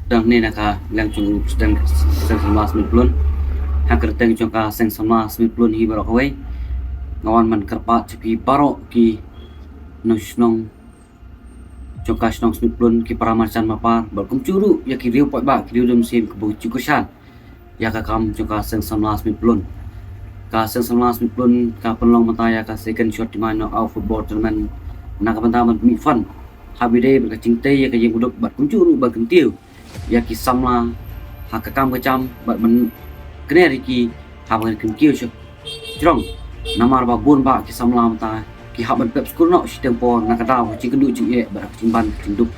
Dang ni naka lang chung sedang sama sembilan hacker teng chung ka seng sama sembilan hi barok away ngawan man kerpa cepi barok ki nong chung ka snong sembilan ki paramarcan mapar berkum curu ya ki riu pot ba ki riu dem sim ke bu cukusan ya ka kam chung ka seng sama sembilan ka seng sama sembilan ka penlong mata ya ka second shot di mana au football tournament naka banta man mi fun habide berkacing teh ya ka yang uduk bat kuncuru ba kentiu ya ki samla hakakam kecam bat men kene riki haban kin kiu chu jrong namar ba bun ba ki samla ta ki haban pep skurno sistem po nakada ho cing kedu cing ye ba cing ban cing duk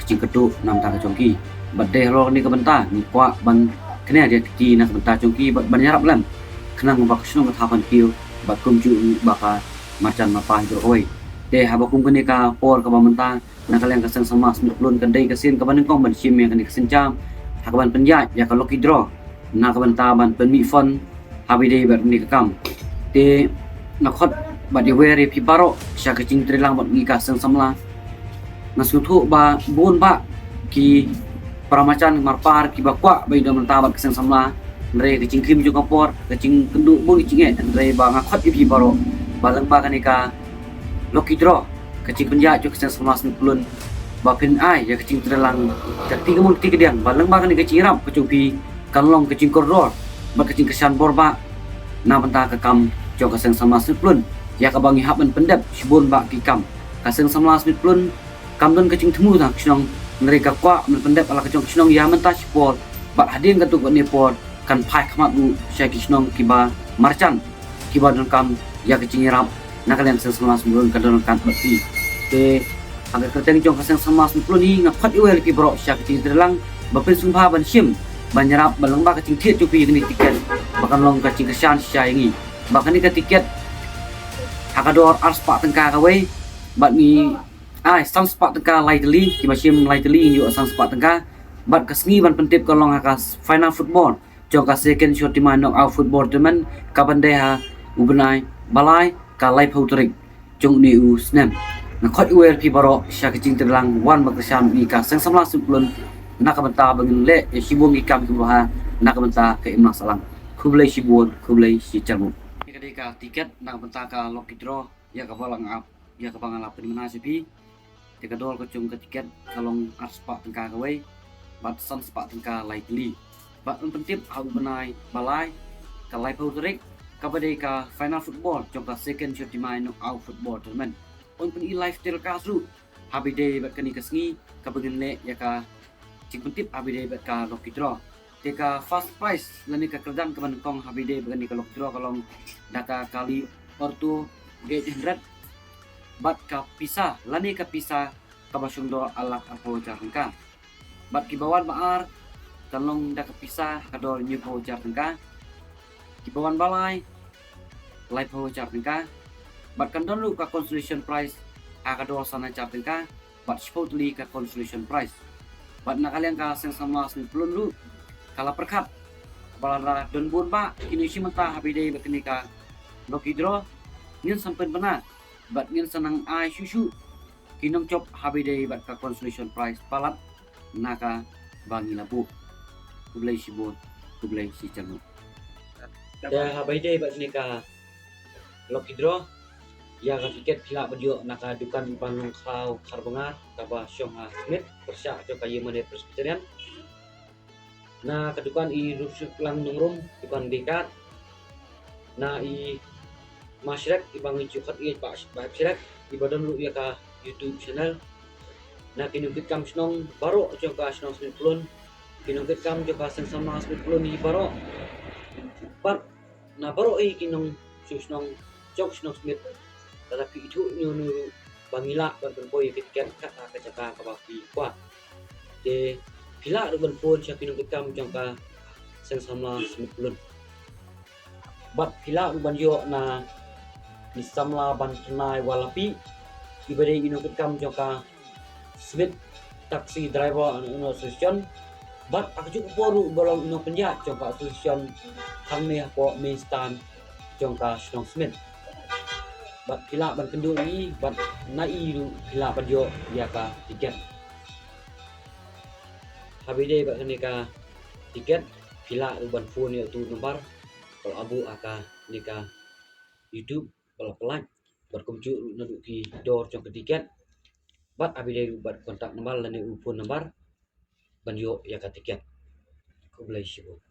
cing kedu nam ta ka chongki bat deh ro ni ka benta ni kwa ban kene dia ki na ka benta chongki bat ban yarap lam kenang ba kusno ka haban kiu bat kum ju ba ka macan mapa hidro oi deh haba kum kene ka por ka ba menta nakalian kasang sama sembilan kendai kasin kaban kong ban sim yang kene kasin jam hakaban penjat ya kalau lucky draw nakaban taban penmi fon habide ber ni kam te nakot ba di weri pi baro sya kecing trilang bat ngi kasang samla nasutu ba bun ba ki paramacan marpar ki bakwa ba ida mentabat kasang samla ndre kecing krim juga por kecing kendu bun kecing ndre ba ngakot pi baro balang ba kanika lucky draw kecing penjat jo kesang sama sembilan bapin ai ya kecing terlang tiga mun tiga diang balang bakan kecing ram kecupi kalong kecing koridor ba kecing kesan borba na benta ke kam jo kesang sama sembilan ya ka bangi haban pendap sibun ba ki kam kesang sama sembilan kam don kecing temu ta knong mereka kwa men pendap ala kecing knong ya menta sipor ba hadin katu ko ni por kan pai khamat bu sya ki knong kiba marcan kiba don kam ya kecing ram nakalian sama sembilan kadon kan bati te agar kerja jong kasang sama sembilan ni ngapat iwel pi bro sya kecing terlang bapin sumpah ban sim ban nyarap balang ba kecing tiet cupi ni tiket bahkan long kecing kesan sya yangi bahkan ni ke tiket hakador ars pak tengka kawe bat ni ai sang spak tengka lightly ki masim lightly yo sang spak tengka bat kasngi ban pentip kolong akas final football jong ka second shot di knock out football teman kapan deha ubenai balai kalai pautrik jong ni u snem nakot uwer pi baro sya kecing terlang wan bakasam ni ka sang samla sembilan nakabenta bangin le ya sibung ikam ke baha nakabenta ke imna salang kublai sibun kublai si cermu ketika tiket nakabenta ka lucky draw ya ka balang ap ya ka bangala penmana sipi tika dol ko cum ke tiket kalong arspa tengka kawe bat san spa tengka lightly bat pentip hau benai balai kalai pautrik kabade ka final football jong ka second shot di knock out football tournament on pen lifestyle kasu habide bat kani kasngi ka bagin le ya ka cing pentip habide bat ka lucky draw teka fast price lani ka kerdan ka kong habide bat kani ka lucky draw kalong daka kali ortu 800 bat ka pisa lani ka pisa ka basung do alak apo jarangka bat ki bawan maar kalong daka pisa kadol new po jarangka kibawan balai live ho chartingka bat kandon lu ka consolation prize akadol sana chartingka bat supposedly ka consolation prize bat nakalian ka seng sama 90 lu kala perkat balara don bun ba kini simenta habide beknika lucky draw ngin sampen benar bat ngin senang ai susu kinong cop habide bat ka consolation prize palat naka bangi labu kublai sibut kublai si cermu ya habide beknika lucky draw ya ka tiket pila badio naka dukan panung kau karbongar kaba syong ha smith persya jo kaye mene presbyterian na kedukan i rusuk lang nungrum dukan dekat na i masyrek i bangi cukat i pak syirek i badan lu ya ka YouTube channel na kinukit kam snong baro jo ka snong smith plun kinukit kam jo ka sama smith plun i baro par na baro i kinong susnong jok snong smith tetapi itu nyunu bangila ban boy tiket ka ka kabaki kwa de pila ruben pun sya kinong kitam jangka sen samla smith plun bat pila ruben yo na ni samla ban tenai walapi ibade kinong kitam jangka smith taxi driver anu association bat aku cukup poru bolong ino penjat jangka association kami po main stand jangka snong smith bat pila ban kendu ni bat nai lu pila badio ya ka tiket habide ba nika tiket pila uban phone ya tu nomor kalau abu aka nika YouTube kalau pelak berkumcu nadu ki door jong tiket bat habide ubat kontak nomor lani phone nomor ban yo ya ka tiket ko belai sibo